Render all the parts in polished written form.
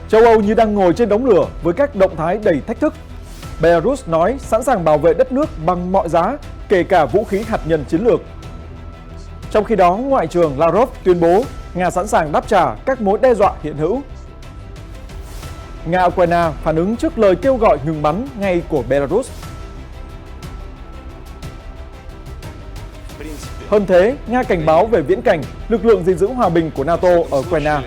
Châu Âu như đang ngồi trên đống lửa với các động thái đầy thách thức. Belarus nói sẵn sàng bảo vệ đất nước bằng mọi giá, kể cả vũ khí hạt nhân chiến lược. Trong khi đó, Ngoại trưởng Lavrov tuyên bố Nga sẵn sàng đáp trả các mối đe dọa hiện hữu. Nga-Ukraine phản ứng trước lời kêu gọi ngừng bắn ngay của Belarus. Hơn thế, Nga cảnh báo về viễn cảnh lực lượng gìn giữ hòa bình của NATO ở Ukraine.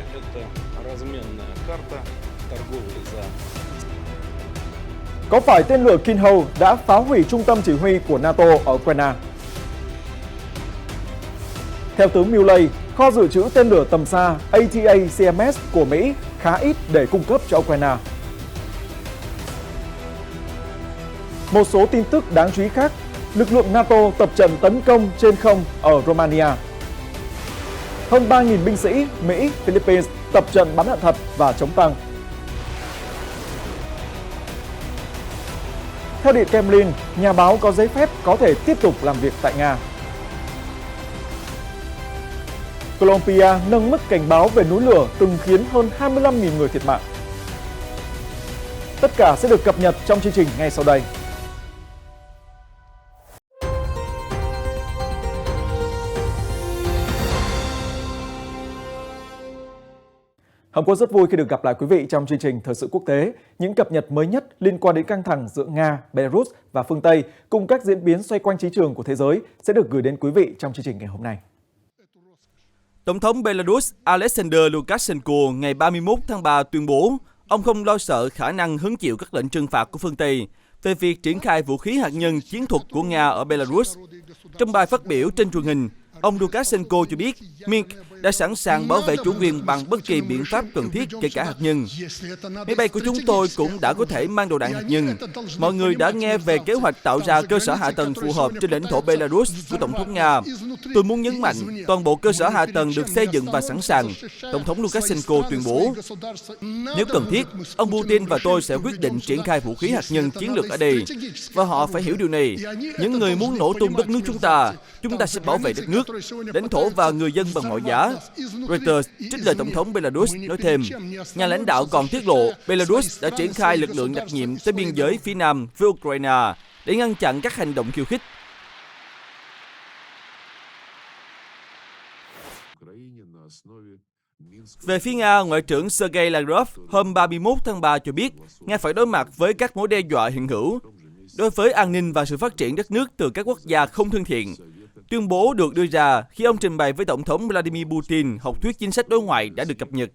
Có phải tên lửa Kinho đã phá hủy trung tâm chỉ huy của NATO ở Ukraine? Theo tướng Milley, kho dự trữ tên lửa tầm xa ATACMS của Mỹ khá ít để cung cấp cho Ukraine. Một số tin tức đáng chú ý khác, lực lượng NATO tập trận tấn công trên không ở Romania. Hơn 3.000 binh sĩ Mỹ, Philippines tập trận bắn đạn thật và chống tăng. Theo Điện Kremlin, nhà báo có giấy phép có thể tiếp tục làm việc tại Nga. Colombia nâng mức cảnh báo về núi lửa từng khiến hơn 25.000 người thiệt mạng. Tất cả sẽ được cập nhật trong chương trình ngay sau đây. Hồng Quân rất vui khi được gặp lại quý vị trong chương trình Thời sự quốc tế. Những cập nhật mới nhất liên quan đến căng thẳng giữa Nga, Belarus và phương Tây cùng các diễn biến xoay quanh chính trường của thế giới sẽ được gửi đến quý vị trong chương trình ngày hôm nay. Tổng thống Belarus Alexander Lukashenko ngày 31 tháng 3 tuyên bố ông không lo sợ khả năng hứng chịu các lệnh trừng phạt của phương Tây về việc triển khai vũ khí hạt nhân chiến thuật của Nga ở Belarus. Trong bài phát biểu trên truyền hình, ông Lukashenko cho biết Minsk đã sẵn sàng bảo vệ chủ quyền bằng bất kỳ biện pháp cần thiết, kể cả hạt nhân. Máy bay của chúng tôi cũng đã có thể mang đầu đạn hạt nhân. Mọi người đã nghe về kế hoạch tạo ra cơ sở hạ tầng phù hợp trên lãnh thổ Belarus của Tổng thống Nga. Tôi muốn nhấn mạnh, toàn bộ cơ sở hạ tầng được xây dựng và sẵn sàng, Tổng thống Lukashenko tuyên bố. Nếu cần thiết, ông Putin và tôi sẽ quyết định triển khai vũ khí hạt nhân chiến lược ở đây. Và họ phải hiểu điều này. Những người muốn nổ tung đất nước chúng ta sẽ bảo vệ đất nước, lãnh thổ và người dân bằng mọi giá. Reuters trích lời Tổng thống Belarus nói thêm, nhà lãnh đạo còn tiết lộ Belarus đã triển khai lực lượng đặc nhiệm tới biên giới phía nam với Ukraine để ngăn chặn các hành động khiêu khích. Về phía Nga, Ngoại trưởng Sergei Lavrov hôm 31 tháng 3 cho biết Nga phải đối mặt với các mối đe dọa hiện hữu đối với an ninh và sự phát triển đất nước từ các quốc gia không thân thiện. Tuyên bố được đưa ra khi ông trình bày với Tổng thống Vladimir Putin học thuyết chính sách đối ngoại đã được cập nhật.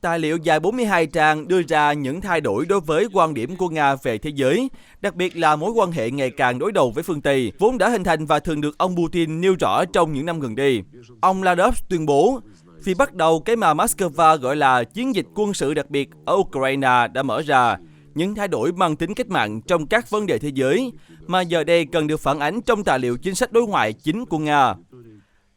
Tài liệu dài 42 trang đưa ra những thay đổi đối với quan điểm của Nga về thế giới, đặc biệt là mối quan hệ ngày càng đối đầu với phương Tây, vốn đã hình thành và thường được ông Putin nêu rõ trong những năm gần đây. Ông Lavrov tuyên bố, vì bắt đầu cái mà Moscow gọi là chiến dịch quân sự đặc biệt ở Ukraine đã mở ra, những thay đổi mang tính cách mạng trong các vấn đề thế giới, mà giờ đây cần được phản ánh trong tài liệu chính sách đối ngoại chính của Nga.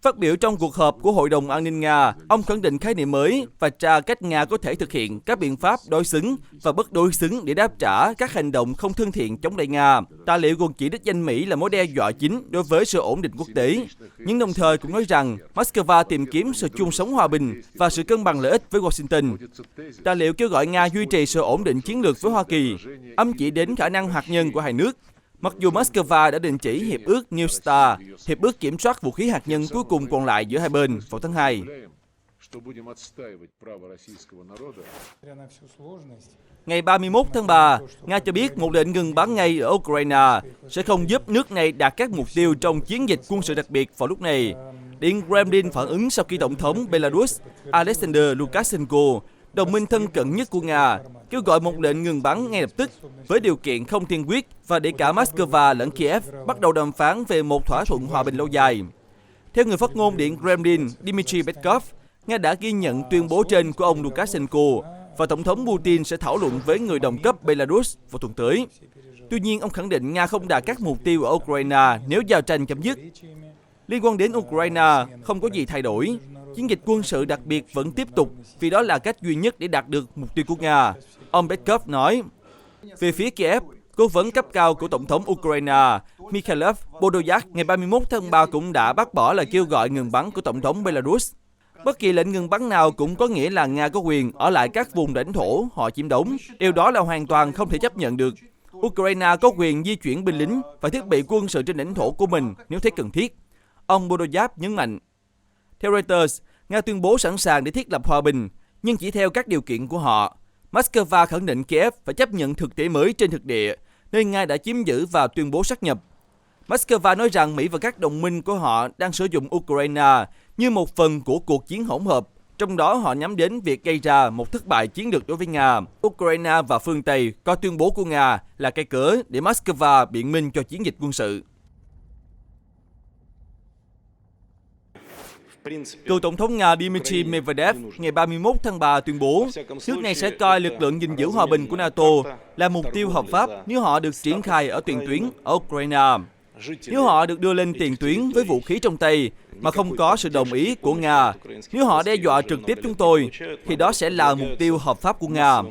Phát biểu trong cuộc họp của Hội đồng An ninh Nga, ông khẳng định khái niệm mới và tra cách Nga có thể thực hiện các biện pháp đối xứng và bất đối xứng để đáp trả các hành động không thân thiện chống lại Nga. Tài liệu còn chỉ đích danh Mỹ là mối đe dọa chính đối với sự ổn định quốc tế, nhưng đồng thời cũng nói rằng Moscow tìm kiếm sự chung sống hòa bình và sự cân bằng lợi ích với Washington. Tài liệu kêu gọi Nga duy trì sự ổn định chiến lược với Hoa Kỳ, ám chỉ đến khả năng hạt nhân của hai nước. Mặc dù Moscow đã đình chỉ hiệp ước New START, hiệp ước kiểm soát vũ khí hạt nhân cuối cùng còn lại giữa hai bên vào tháng 2. Ngày 31 tháng 3, Nga cho biết một lệnh ngừng bắn ngay ở Ukraine sẽ không giúp nước này đạt các mục tiêu trong chiến dịch quân sự đặc biệt vào lúc này. Điện Kremlin phản ứng sau khi Tổng thống Belarus Alexander Lukashenko, đồng minh thân cận nhất của Nga, kêu gọi một lệnh ngừng bắn ngay lập tức với điều kiện không tiên quyết và để cả Moscow lẫn Kiev bắt đầu đàm phán về một thỏa thuận hòa bình lâu dài. Theo người phát ngôn Điện Kremlin Dmitry Peskov, Nga đã ghi nhận tuyên bố trên của ông Lukashenko và Tổng thống Putin sẽ thảo luận với người đồng cấp Belarus vào tuần tới. Tuy nhiên, ông khẳng định Nga không đạt các mục tiêu ở Ukraine nếu giao tranh chấm dứt. Liên quan đến Ukraine, không có gì thay đổi. Chiến dịch quân sự đặc biệt vẫn tiếp tục vì đó là cách duy nhất để đạt được mục tiêu của Nga. Ông Peskov nói. Về phía Kiev, cố vấn cấp cao của Tổng thống Ukraine Mikhail Podolyak ngày 31 tháng 3 cũng đã bác bỏ lời kêu gọi ngừng bắn của Tổng thống Belarus. Bất kỳ lệnh ngừng bắn nào cũng có nghĩa là Nga có quyền ở lại các vùng lãnh thổ họ chiếm đóng. Điều đó là hoàn toàn không thể chấp nhận được. Ukraine có quyền di chuyển binh lính và thiết bị quân sự trên lãnh thổ của mình nếu thấy cần thiết. Ông Bodoyev nhấn mạnh. Theo Reuters, Nga tuyên bố sẵn sàng để thiết lập hòa bình, nhưng chỉ theo các điều kiện của họ. Moscow khẳng định Kiev phải chấp nhận thực tế mới trên thực địa, nơi Nga đã chiếm giữ và tuyên bố sáp nhập. Moscow nói rằng Mỹ và các đồng minh của họ đang sử dụng Ukraine như một phần của cuộc chiến hỗn hợp, trong đó họ nhắm đến việc gây ra một thất bại chiến lược đối với Nga. Ukraine và phương Tây coi tuyên bố của Nga là cái cớ để Moscow biện minh cho chiến dịch quân sự. Cựu Tổng thống Nga Dmitry Medvedev ngày 31 tháng 3 tuyên bố nước này sẽ coi lực lượng gìn giữ hòa bình của NATO là mục tiêu hợp pháp nếu họ được triển khai ở tiền tuyến ở Ukraine. Nếu họ được đưa lên tiền tuyến với vũ khí trong tay mà không có sự đồng ý của Nga, nếu họ đe dọa trực tiếp chúng tôi, thì đó sẽ là mục tiêu hợp pháp của Nga.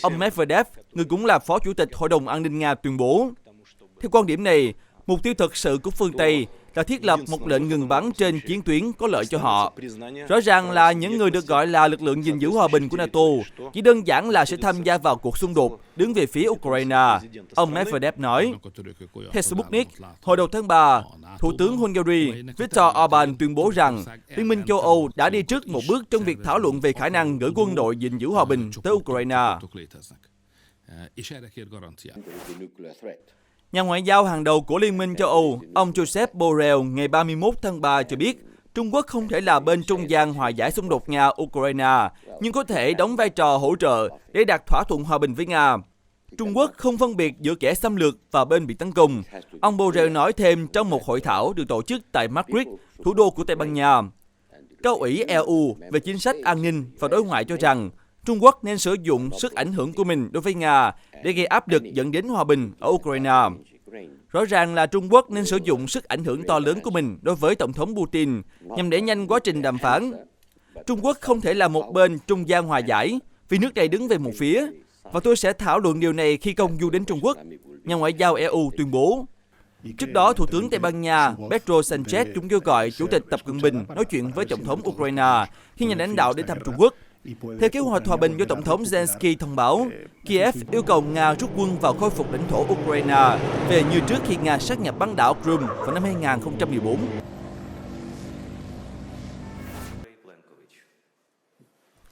Ông Medvedev, người cũng là Phó Chủ tịch Hội đồng An ninh Nga tuyên bố. Theo quan điểm này, mục tiêu thực sự của phương Tây là thiết lập một lệnh ngừng bắn trên chiến tuyến có lợi cho họ. Rõ ràng là những người được gọi là lực lượng gìn giữ hòa bình của NATO chỉ đơn giản là sẽ tham gia vào cuộc xung đột, đứng về phía Ukraine, ông Medvedev nói. Theo Sputnik, hồi đầu tháng 3, Thủ tướng Hungary Viktor Orbán tuyên bố rằng Liên minh châu Âu đã đi trước một bước trong việc thảo luận về khả năng gửi quân đội gìn giữ hòa bình tới Ukraine. Nhà ngoại giao hàng đầu của Liên minh châu Âu, ông Josep Borrell ngày 31 tháng 3 cho biết Trung Quốc không thể là bên trung gian hòa giải xung đột Nga-Ukraine, nhưng có thể đóng vai trò hỗ trợ để đạt thỏa thuận hòa bình với Nga. Trung Quốc không phân biệt giữa kẻ xâm lược và bên bị tấn công. Ông Borrell nói thêm trong một hội thảo được tổ chức tại Madrid, thủ đô của Tây Ban Nha. Cao ủy EU về chính sách an ninh và đối ngoại cho rằng Trung Quốc nên sử dụng sức ảnh hưởng của mình đối với Nga để gây áp lực dẫn đến hòa bình ở Ukraine. Rõ ràng là Trung Quốc nên sử dụng sức ảnh hưởng to lớn của mình đối với Tổng thống Putin nhằm đẩy nhanh quá trình đàm phán. Trung Quốc không thể là một bên trung gian hòa giải vì nước này đứng về một phía, và tôi sẽ thảo luận điều này khi công du đến Trung Quốc, nhà ngoại giao EU tuyên bố. Trước đó, Thủ tướng Tây Ban Nha Pedro Sánchez cũng kêu gọi Chủ tịch Tập Cận Bình nói chuyện với Tổng thống Ukraine khi nhà lãnh đạo đến thăm Trung Quốc. Theo kế hoạch hòa bình do Tổng thống Zelensky thông báo, Kiev yêu cầu Nga rút quân vào khôi phục lãnh thổ Ukraine về như trước khi Nga sáp nhập bán đảo Crimea vào năm 2014.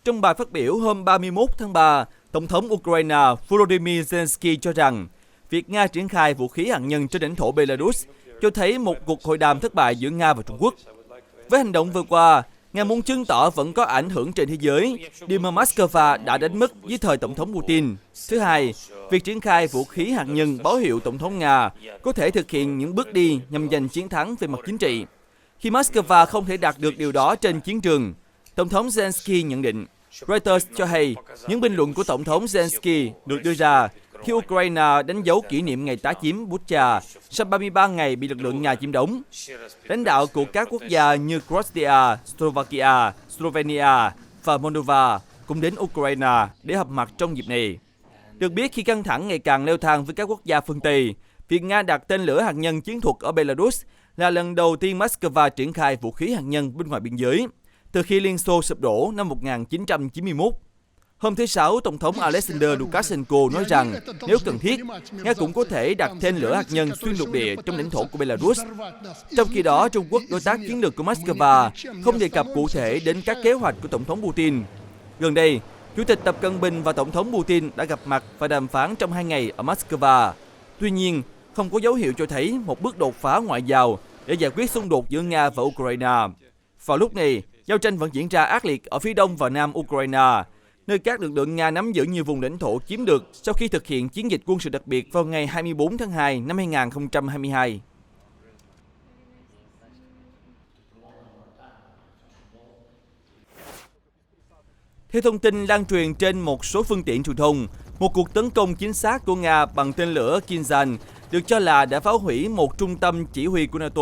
Trong bài phát biểu hôm 31 tháng 3, Tổng thống Ukraine Volodymyr Zelensky cho rằng việc Nga triển khai vũ khí hạt nhân trên lãnh thổ Belarus cho thấy một cuộc hội đàm thất bại giữa Nga và Trung Quốc. Với hành động vừa qua, Nga muốn chứng tỏ vẫn có ảnh hưởng trên thế giới, điều mà Moscow đã đánh mất dưới thời Tổng thống Putin. Thứ hai, việc triển khai vũ khí hạt nhân báo hiệu Tổng thống Nga có thể thực hiện những bước đi nhằm giành chiến thắng về mặt chính trị. Khi Moscow không thể đạt được điều đó trên chiến trường, Tổng thống Zelensky nhận định. Reuters cho hay, những bình luận của Tổng thống Zelensky được đưa ra khi Ukraine đánh dấu kỷ niệm ngày tái chiếm Bucha sau 33 ngày bị lực lượng Nga chiếm đóng. Lãnh đạo của các quốc gia như Croatia, Slovakia, Slovenia và Moldova cũng đến Ukraine để họp mặt trong dịp này. Được biết, khi căng thẳng ngày càng leo thang với các quốc gia phương Tây, việc Nga đặt tên lửa hạt nhân chiến thuật ở Belarus là lần đầu tiên Moscow triển khai vũ khí hạt nhân bên ngoài biên giới, từ khi Liên Xô sụp đổ năm 1991. Hôm thứ Sáu, Tổng thống Alexander Lukashenko nói rằng nếu cần thiết, Nga cũng có thể đặt tên lửa hạt nhân xuyên lục địa trong lãnh thổ của Belarus. Trong khi đó, Trung Quốc, đối tác chiến lược của Moscow, không đề cập cụ thể đến các kế hoạch của Tổng thống Putin. Gần đây, Chủ tịch Tập Cận Bình và Tổng thống Putin đã gặp mặt và đàm phán trong 2 ngày ở Moscow. Tuy nhiên, không có dấu hiệu cho thấy một bước đột phá ngoại giao để giải quyết xung đột giữa Nga và Ukraine. Vào lúc này, giao tranh vẫn diễn ra ác liệt ở phía đông và nam Ukraine, nơi các lực lượng Nga nắm giữ nhiều vùng lãnh thổ chiếm được sau khi thực hiện chiến dịch quân sự đặc biệt vào ngày 24 tháng 2 năm 2022. Theo thông tin lan truyền trên một số phương tiện truyền thông, một cuộc tấn công chính xác của Nga bằng tên lửa Kinzhal được cho là đã phá hủy một trung tâm chỉ huy của NATO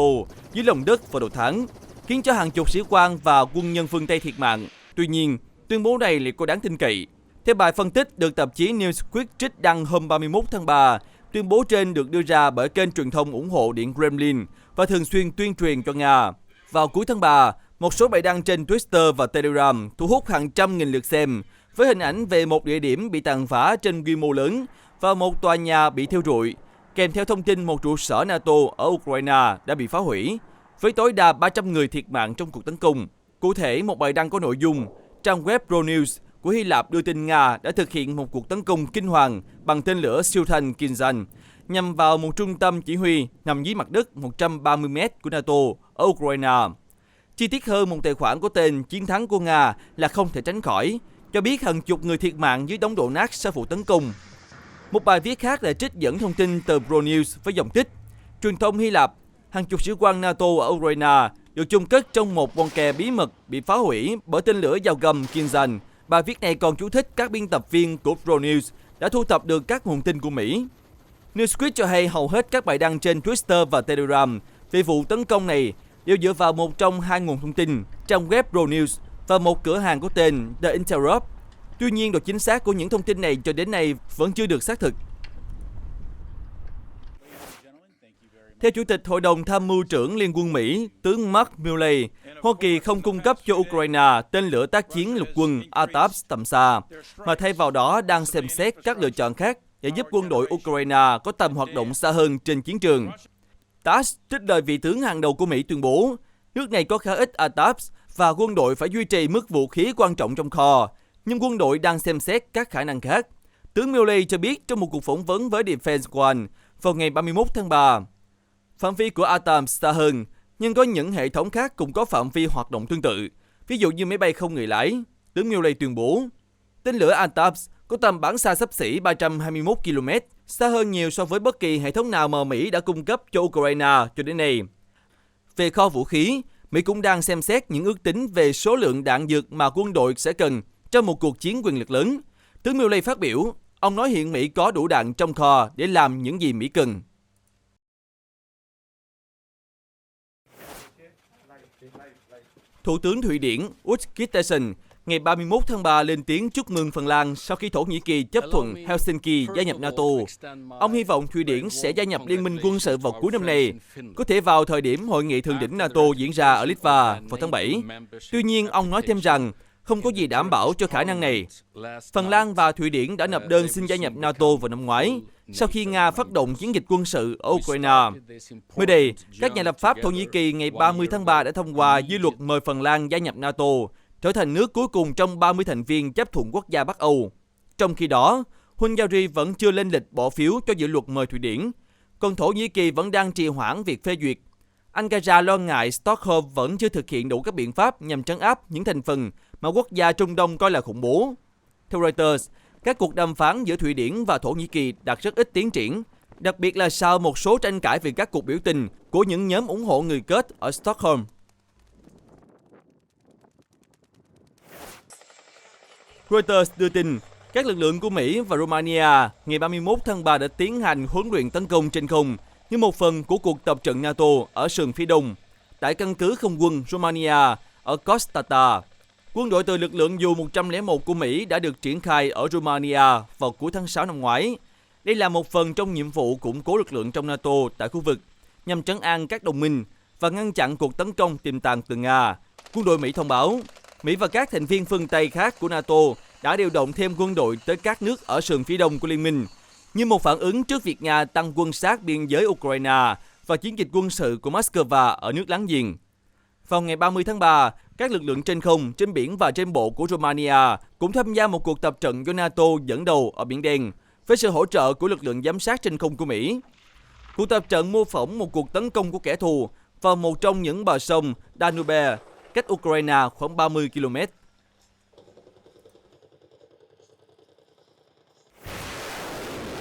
dưới lòng đất vào đầu tháng, khiến cho hàng chục sĩ quan và quân nhân phương Tây thiệt mạng. Tuy nhiên, tuyên bố này lại có đáng tin cậy. Theo bài phân tích được tạp chí Newsweek trích đăng hôm 31 tháng 3, tuyên bố trên được đưa ra bởi kênh truyền thông ủng hộ Điện Kremlin và thường xuyên tuyên truyền cho Nga. Vào cuối tháng 3, Một số bài đăng trên Twitter và Telegram thu hút hàng trăm nghìn lượt xem, với hình ảnh về một địa điểm bị tàn phá trên quy mô lớn và một tòa nhà bị thiêu rụi, kèm theo thông tin một trụ sở NATO ở Ukraine đã bị phá hủy, với tối đa 300 người thiệt mạng trong cuộc tấn công. Cụ thể, một bài đăng có nội dung, trang web ProNews của Hy Lạp đưa tin Nga đã thực hiện một cuộc tấn công kinh hoàng bằng tên lửa siêu thanh Kinzhan nhằm vào một trung tâm chỉ huy nằm dưới mặt đất 130 m của NATO ở Ukraine. Chi tiết hơn, một tài khoản có tên Chiến thắng của Nga là không thể tránh khỏi, cho biết hàng chục người thiệt mạng dưới đống đổ nát sau vụ tấn công. Một bài viết khác lại trích dẫn thông tin từ ProNews với dòng tích, truyền thông Hy Lạp, hàng chục sĩ quan NATO ở Ukraine được chôn cất trong một bunker bí mật bị phá hủy bởi tên lửa dao găm Kinzhan. Bài viết này còn chú thích các biên tập viên của ProNews đã thu thập được các nguồn tin của Mỹ. Newsweek cho hay hầu hết các bài đăng trên Twitter và Telegram về vụ tấn công này đều dựa vào một trong hai nguồn thông tin, trang web ProNews và một cửa hàng có tên The Interrupt. Tuy nhiên, độ chính xác của những thông tin này cho đến nay vẫn chưa được xác thực. Theo Chủ tịch Hội đồng Tham mưu trưởng Liên quân Mỹ, tướng Mark Milley, Hoa Kỳ không cung cấp cho Ukraine tên lửa tác chiến lục quân ATACMS tầm xa, mà thay vào đó đang xem xét các lựa chọn khác để giúp quân đội Ukraine có tầm hoạt động xa hơn trên chiến trường. TASS trích lời vị tướng hàng đầu của Mỹ tuyên bố, nước này có khá ít ATACMS và quân đội phải duy trì mức vũ khí quan trọng trong kho, nhưng quân đội đang xem xét các khả năng khác. Tướng Milley cho biết trong một cuộc phỏng vấn với Defense One vào ngày 31 tháng 3. Phạm vi của ATACMS xa hơn, nhưng có những hệ thống khác cũng có phạm vi hoạt động tương tự, ví dụ như máy bay không người lái. Tướng Milley tuyên bố, tên lửa ATACMS có tầm bắn xa xấp xỉ 321 km, xa hơn nhiều so với bất kỳ hệ thống nào mà Mỹ đã cung cấp cho Ukraine cho đến nay. Về kho vũ khí, Mỹ cũng đang xem xét những ước tính về số lượng đạn dược mà quân đội sẽ cần trong một cuộc chiến quyền lực lớn. Tướng Milley phát biểu, ông nói hiện Mỹ có đủ đạn trong kho để làm những gì Mỹ cần. Thủ tướng Thụy Điển Ulf Kristersson ngày 31 tháng 3 lên tiếng chúc mừng Phần Lan sau khi Thổ Nhĩ Kỳ chấp thuận Helsinki gia nhập NATO. Ông hy vọng Thụy Điển sẽ gia nhập liên minh quân sự vào cuối năm nay, có thể vào thời điểm hội nghị thượng đỉnh NATO diễn ra ở Litva vào tháng 7. Tuy nhiên, ông nói thêm rằng không có gì đảm bảo cho khả năng này. Phần Lan và Thụy Điển đã nộp đơn xin gia nhập NATO vào năm ngoái, sau khi Nga phát động chiến dịch quân sự ở Ukraine. Mới đây, các nhà lập pháp Thổ Nhĩ Kỳ ngày 30 tháng 3 đã thông qua dự luật mời Phần Lan gia nhập NATO, trở thành nước cuối cùng trong 30 thành viên chấp thuận quốc gia Bắc Âu. Trong khi đó, Hungary vẫn chưa lên lịch bỏ phiếu cho dự luật mời Thụy Điển, còn Thổ Nhĩ Kỳ vẫn đang trì hoãn việc phê duyệt. Ankara lo ngại Stockholm vẫn chưa thực hiện đủ các biện pháp nhằm trấn áp những thành phần mà quốc gia Trung Đông coi là khủng bố. Theo Reuters, các cuộc đàm phán giữa Thụy Điển và Thổ Nhĩ Kỳ đạt rất ít tiến triển, đặc biệt là sau một số tranh cãi về các cuộc biểu tình của những nhóm ủng hộ người Kurd ở Stockholm. Reuters đưa tin, các lực lượng của Mỹ và Romania ngày 31 tháng 3 đã tiến hành huấn luyện tấn công trên không như một phần của cuộc tập trận NATO ở sườn phía đông, tại căn cứ không quân Romania ở Constanta. Quân đội từ lực lượng dù 101 của Mỹ đã được triển khai ở Romania vào cuối tháng 6 năm ngoái. Đây là một phần trong nhiệm vụ củng cố lực lượng trong NATO tại khu vực, nhằm trấn an các đồng minh và ngăn chặn cuộc tấn công tiềm tàng từ Nga. Quân đội Mỹ thông báo, Mỹ và các thành viên phương Tây khác của NATO đã điều động thêm quân đội tới các nước ở sườn phía đông của Liên minh, như một phản ứng trước việc Nga tăng quân sát biên giới Ukraine và chiến dịch quân sự của Moscow ở nước láng giềng. Vào ngày 30 tháng 3, các lực lượng trên không, trên biển và trên bộ của Romania cũng tham gia một cuộc tập trận do NATO dẫn đầu ở Biển Đen, với sự hỗ trợ của lực lượng giám sát trên không của Mỹ. Cuộc tập trận mô phỏng một cuộc tấn công của kẻ thù vào một trong những bờ sông Danube, cách Ukraine khoảng 30 km.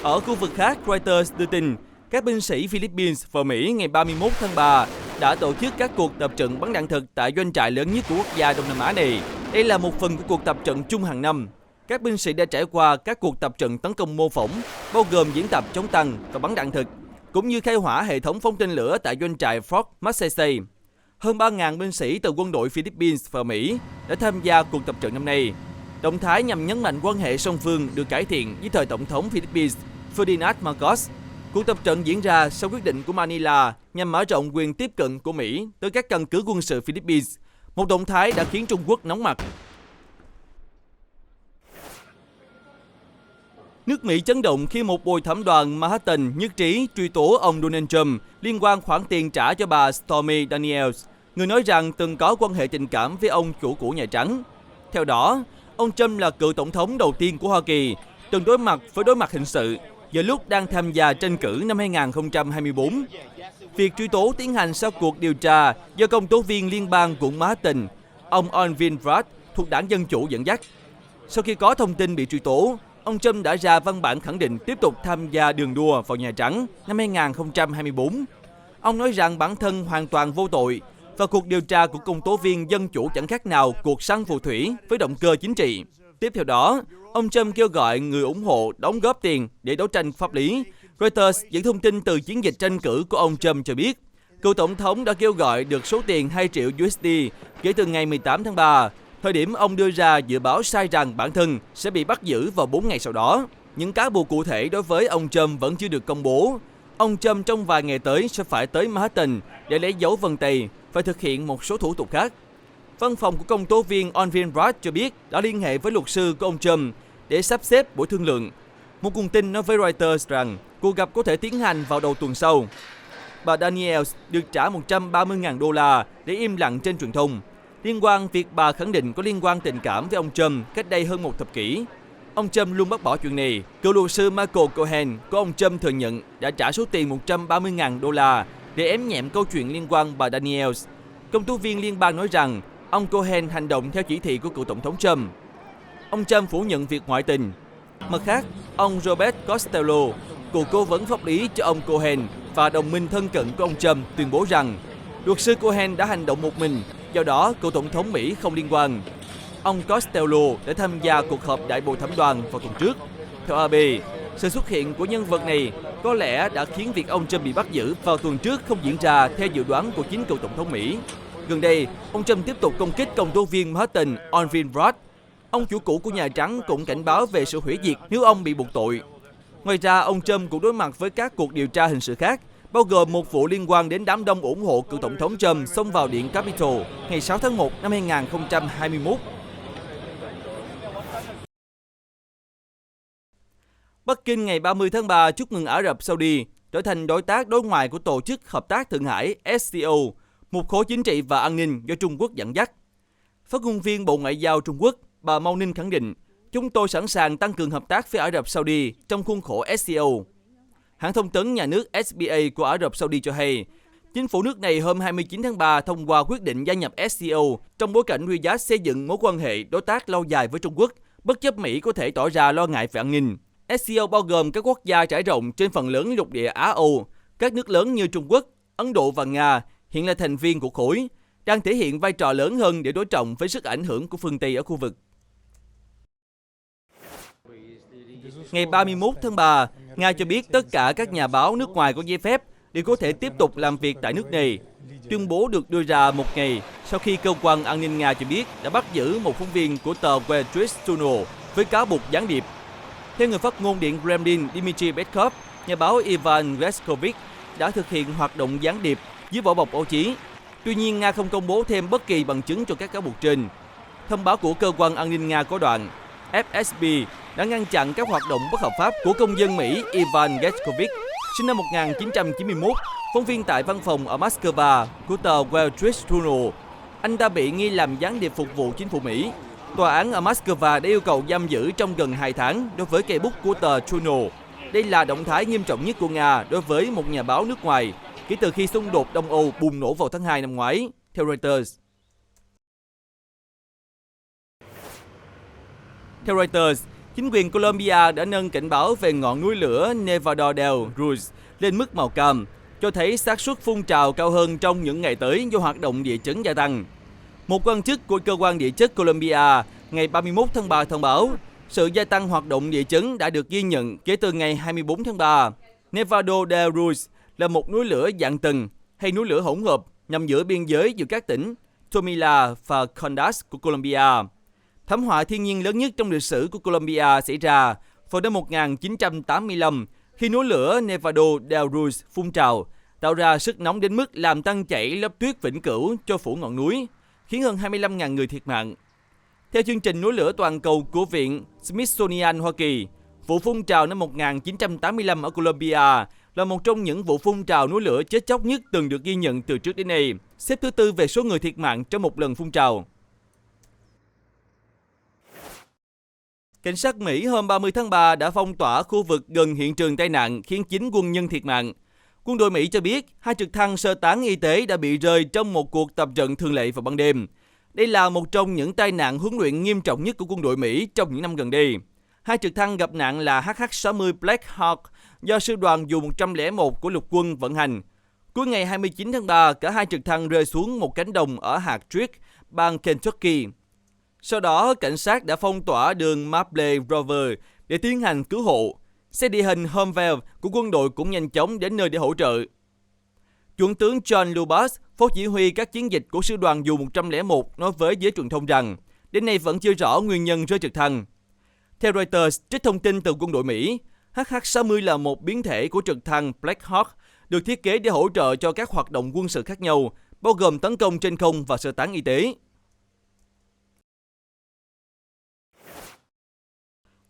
Ở khu vực khác, Reuters đưa tin, các binh sĩ Philippines và Mỹ ngày 31 tháng 3 đã tổ chức các cuộc tập trận bắn đạn thật tại doanh trại lớn nhất của quốc gia Đông Nam Á này. Đây là một phần của cuộc tập trận chung hàng năm. Các binh sĩ đã trải qua các cuộc tập trận tấn công mô phỏng, bao gồm diễn tập chống tăng và bắn đạn thực, cũng như khai hỏa hệ thống phóng tên lửa tại doanh trại Fort Magsaysay. Hơn 3.000 binh sĩ từ quân đội Philippines và Mỹ đã tham gia cuộc tập trận năm nay. Động thái nhằm nhấn mạnh quan hệ song phương được cải thiện với thời Tổng thống Philippines Ferdinand Marcos. Cuộc tập trận diễn ra sau quyết định của Manila nhằm mở rộng quyền tiếp cận của Mỹ tới các căn cứ quân sự Philippines, Một động thái đã khiến Trung Quốc nóng mặt. Nước Mỹ chấn động khi một bồi thẩm đoàn Manhattan nhất trí truy tố ông Donald Trump liên quan khoản tiền trả cho bà Stormy Daniels, người nói rằng từng có quan hệ tình cảm với ông chủ cũ Nhà Trắng. Theo đó, ông Trump là cựu tổng thống đầu tiên của Hoa Kỳ, từng đối mặt với đối mặt hình sự giữa lúc đang tham gia tranh cử năm 2024. Việc truy tố tiến hành sau cuộc điều tra do công tố viên liên bang quận Manhattan, ông Alvin Bragg thuộc đảng Dân Chủ dẫn dắt. Sau khi có thông tin bị truy tố, ông Trump đã ra văn bản khẳng định tiếp tục tham gia đường đua vào Nhà Trắng năm 2024. Ông nói rằng bản thân hoàn toàn vô tội và cuộc điều tra của công tố viên Dân Chủ chẳng khác nào cuộc săn phù thủy với động cơ chính trị. Tiếp theo đó, ông Trump kêu gọi người ủng hộ đóng góp tiền để đấu tranh pháp lý. Reuters dẫn thông tin từ chiến dịch tranh cử của ông Trump cho biết, cựu tổng thống đã kêu gọi được số tiền 2 triệu USD kể từ ngày 18 tháng 3, thời điểm ông đưa ra dự báo sai rằng bản thân sẽ bị bắt giữ vào 4 ngày sau đó. Những cáo buộc cụ thể đối với ông Trump vẫn chưa được công bố. Ông Trump trong vài ngày tới sẽ phải tới Manhattan để lấy dấu vân tay và thực hiện một số thủ tục khác. Văn phòng của công tố viên Alvin Bragg cho biết đã liên hệ với luật sư của ông Trump để sắp xếp buổi thương lượng. Một nguồn tin nói với Reuters rằng cuộc gặp có thể tiến hành vào đầu tuần sau. Bà Daniels được trả 130.000 đô la để im lặng trên truyền thông, liên quan việc bà khẳng định có liên quan tình cảm với ông Trump cách đây hơn một thập kỷ. Ông Trump luôn bác bỏ chuyện này. Cựu luật sư Michael Cohen của ông Trump thừa nhận đã trả số tiền 130.000 đô la để ém nhẹm câu chuyện liên quan bà Daniels. Công tố viên liên bang nói rằng ông Cohen hành động theo chỉ thị của cựu tổng thống Trump. Ông Trump phủ nhận việc ngoại tình. Mặt khác, ông Robert Costello, cựu cố vấn pháp lý cho ông Cohen và đồng minh thân cận của ông Trump, tuyên bố rằng luật sư Cohen đã hành động một mình, do đó cựu tổng thống Mỹ không liên quan. Ông Costello đã tham gia cuộc họp đại bồi thẩm đoàn vào tuần trước. Theo AP, sự xuất hiện của nhân vật này có lẽ đã khiến việc ông Trump bị bắt giữ vào tuần trước không diễn ra theo dự đoán của chính cựu tổng thống Mỹ. Gần đây, ông Trump tiếp tục công kích công tố viên Manhattan Alvin Bragg. Ông chủ cũ của Nhà Trắng cũng cảnh báo về sự hủy diệt nếu ông bị buộc tội. Ngoài ra, ông Trump cũng đối mặt với các cuộc điều tra hình sự khác, bao gồm một vụ liên quan đến đám đông ủng hộ cựu tổng thống Trump xông vào Điện Capitol ngày 6 tháng 1 năm 2021. Bắc Kinh ngày 30 tháng 3 chúc mừng Ả Rập Saudi trở thành đối tác đối ngoại của Tổ chức Hợp tác Thượng Hải SCO, một khối chính trị và an ninh do Trung Quốc dẫn dắt. Phát ngôn viên Bộ Ngoại giao Trung Quốc, bà Mao Ninh khẳng định, chúng tôi sẵn sàng tăng cường hợp tác với Ả Rập Saudi trong khuôn khổ SCO. Hãng thông tấn nhà nước SBA của Ả Rập Saudi cho hay, chính phủ nước này hôm 29 tháng 3 thông qua quyết định gia nhập SCO trong bối cảnh Riyadh xây dựng mối quan hệ đối tác lâu dài với Trung Quốc, bất chấp Mỹ có thể tỏ ra lo ngại về an ninh. SCO bao gồm các quốc gia trải rộng trên phần lớn lục địa Á-Âu. Các nước lớn như Trung Quốc, Ấn Độ và Nga hiện là thành viên của khối, đang thể hiện vai trò lớn hơn để đối trọng với sức ảnh hưởng của phương Tây ở khu vực. Ngày 31 tháng 3, Nga cho biết tất cả các nhà báo nước ngoài có giấy phép đều có thể tiếp tục làm việc tại nước này. Tuyên bố được đưa ra một ngày sau khi cơ quan an ninh Nga cho biết đã bắt giữ một phóng viên của tờ Wall Street Journal với cáo buộc gián điệp. Theo người phát ngôn Điện Kremlin Dmitry Peskov, nhà báo Ivan Greskovich đã thực hiện hoạt động gián điệp dưới vỏ bọc báo chí. Tuy nhiên, Nga không công bố thêm bất kỳ bằng chứng cho các cáo buộc trên. Thông báo của cơ quan an ninh Nga có đoạn, FSB đã ngăn chặn các hoạt động bất hợp pháp của công dân Mỹ Ivan Greskovich, sinh năm 1991, phóng viên tại văn phòng ở Moscow của tờ Wall Street Journal. Anh ta bị nghi làm gián điệp phục vụ chính phủ Mỹ. Tòa án ở Moscow đã yêu cầu giam giữ trong gần 2 tháng đối với cây bút của tờ Journal. Đây là động thái nghiêm trọng nhất của Nga đối với một nhà báo nước ngoài kể từ khi xung đột Đông Âu bùng nổ vào tháng 2 năm ngoái, theo Reuters. Theo Reuters, chính quyền Colombia đã nâng cảnh báo về ngọn núi lửa Nevado del Ruiz lên mức màu cam, cho thấy xác suất phun trào cao hơn trong những ngày tới do hoạt động địa chấn gia tăng. Một quan chức của cơ quan địa chất Colombia ngày 31 tháng 3 thông báo, sự gia tăng hoạt động địa chấn đã được ghi nhận kể từ ngày 24 tháng 3. Nevado del Ruiz là một núi lửa dạng tầng hay núi lửa hỗn hợp nằm giữa biên giới giữa các tỉnh Tomila và Condas của Colombia. Thảm họa thiên nhiên lớn nhất trong lịch sử của Colombia xảy ra vào năm 1985 khi núi lửa Nevado del Ruiz phun trào, tạo ra sức nóng đến mức làm tan chảy lớp tuyết vĩnh cửu cho phủ ngọn núi. khiến hơn 25.000 người thiệt mạng. Theo chương trình núi lửa toàn cầu của Viện Smithsonian Hoa Kỳ, vụ phun trào năm 1985 ở Colombia là một trong những vụ phun trào núi lửa chết chóc nhất từng được ghi nhận từ trước đến nay, xếp thứ tư về số người thiệt mạng trong một lần phun trào. Cảnh sát Mỹ hôm 30 tháng 3 đã phong tỏa khu vực gần hiện trường tai nạn khiến 9 quân nhân thiệt mạng. Quân đội Mỹ cho biết 2 trực thăng sơ tán y tế đã bị rơi trong một cuộc tập trận thường lệ vào ban đêm. Đây là một trong những tai nạn huấn luyện nghiêm trọng nhất của quân đội Mỹ trong những năm gần đây. 2 trực thăng gặp nạn là HH-60 Black Hawk do sư đoàn dù 101 của lục quân vận hành. Cuối ngày 29 tháng 3, cả 2 trực thăng rơi xuống một cánh đồng ở hạt Drake, bang Kentucky. Sau đó, cảnh sát đã phong tỏa đường Maple Rover để tiến hành cứu hộ. Xe địa hình Humvee của quân đội cũng nhanh chóng đến nơi để hỗ trợ. Chuẩn tướng John Lubas, phó chỉ huy các chiến dịch của sư đoàn dù 101, nói với giới truyền thông rằng đến nay vẫn chưa rõ nguyên nhân rơi trực thăng. Theo Reuters, trích thông tin từ quân đội Mỹ, HH-60 là một biến thể của trực thăng Black Hawk, được thiết kế để hỗ trợ cho các hoạt động quân sự khác nhau, bao gồm tấn công trên không và sơ tán y tế.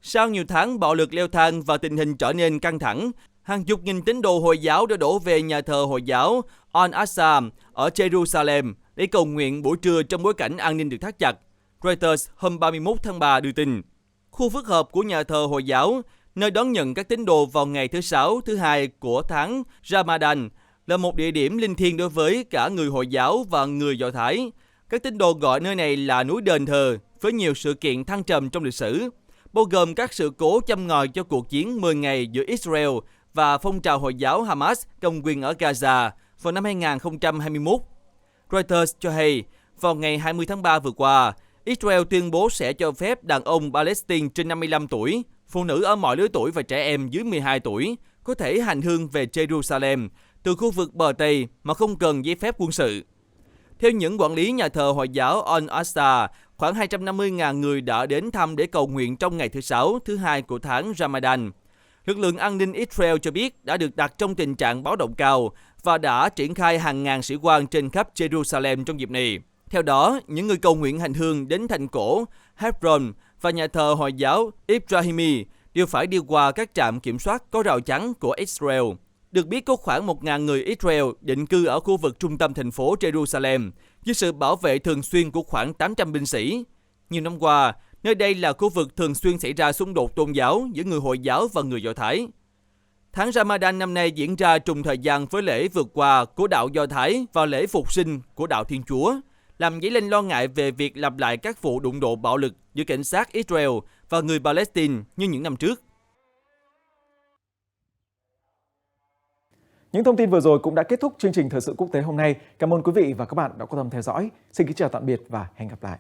Sau nhiều tháng bạo lực leo thang và tình hình trở nên căng thẳng, hàng chục nghìn tín đồ Hồi giáo đã đổ về nhà thờ Hồi giáo Al-Aqsa ở Jerusalem để cầu nguyện buổi trưa trong bối cảnh an ninh được thắt chặt. Reuters hôm 31 tháng 3 đưa tin, khu phức hợp của nhà thờ Hồi giáo, nơi đón nhận các tín đồ vào ngày thứ Sáu, thứ Hai của tháng Ramadan, là một địa điểm linh thiêng đối với cả người Hồi giáo và người Do Thái. Các tín đồ gọi nơi này là núi đền thờ, với nhiều sự kiện thăng trầm trong lịch sử, bao gồm các sự cố châm ngòi cho cuộc chiến 10 ngày giữa Israel và phong trào Hồi giáo Hamas cầm quyền ở Gaza vào năm 2021. Reuters cho hay, vào ngày 20 tháng 3 vừa qua, Israel tuyên bố sẽ cho phép đàn ông Palestine trên 55 tuổi, phụ nữ ở mọi lứa tuổi và trẻ em dưới 12 tuổi có thể hành hương về Jerusalem từ khu vực bờ Tây mà không cần giấy phép quân sự. Theo những quản lý nhà thờ Hồi giáo Al-Aqsa, khoảng 250.000 người đã đến thăm để cầu nguyện trong ngày thứ Sáu, thứ Hai của tháng Ramadan. Lực lượng an ninh Israel cho biết đã được đặt trong tình trạng báo động cao và đã triển khai hàng ngàn sĩ quan trên khắp Jerusalem trong dịp này. Theo đó, những người cầu nguyện hành hương đến thành cổ Hebron và nhà thờ Hồi giáo Ibrahimi đều phải đi qua các trạm kiểm soát có rào chắn của Israel. Được biết có khoảng 1.000 người Israel định cư ở khu vực trung tâm thành phố Jerusalem dưới sự bảo vệ thường xuyên của khoảng 800 binh sĩ. Nhiều năm qua, nơi đây là khu vực thường xuyên xảy ra xung đột tôn giáo giữa người Hồi giáo và người Do Thái. Tháng Ramadan năm nay diễn ra trùng thời gian với lễ vượt qua của đạo Do Thái và lễ phục sinh của đạo Thiên Chúa, làm dấy lên lo ngại về việc lặp lại các vụ đụng độ bạo lực giữa cảnh sát Israel và người Palestine như những năm trước. Những thông tin vừa rồi cũng đã kết thúc chương trình Thời sự quốc tế hôm nay. Cảm ơn quý vị và các bạn đã quan tâm theo dõi. Xin kính chào tạm biệt và hẹn gặp lại.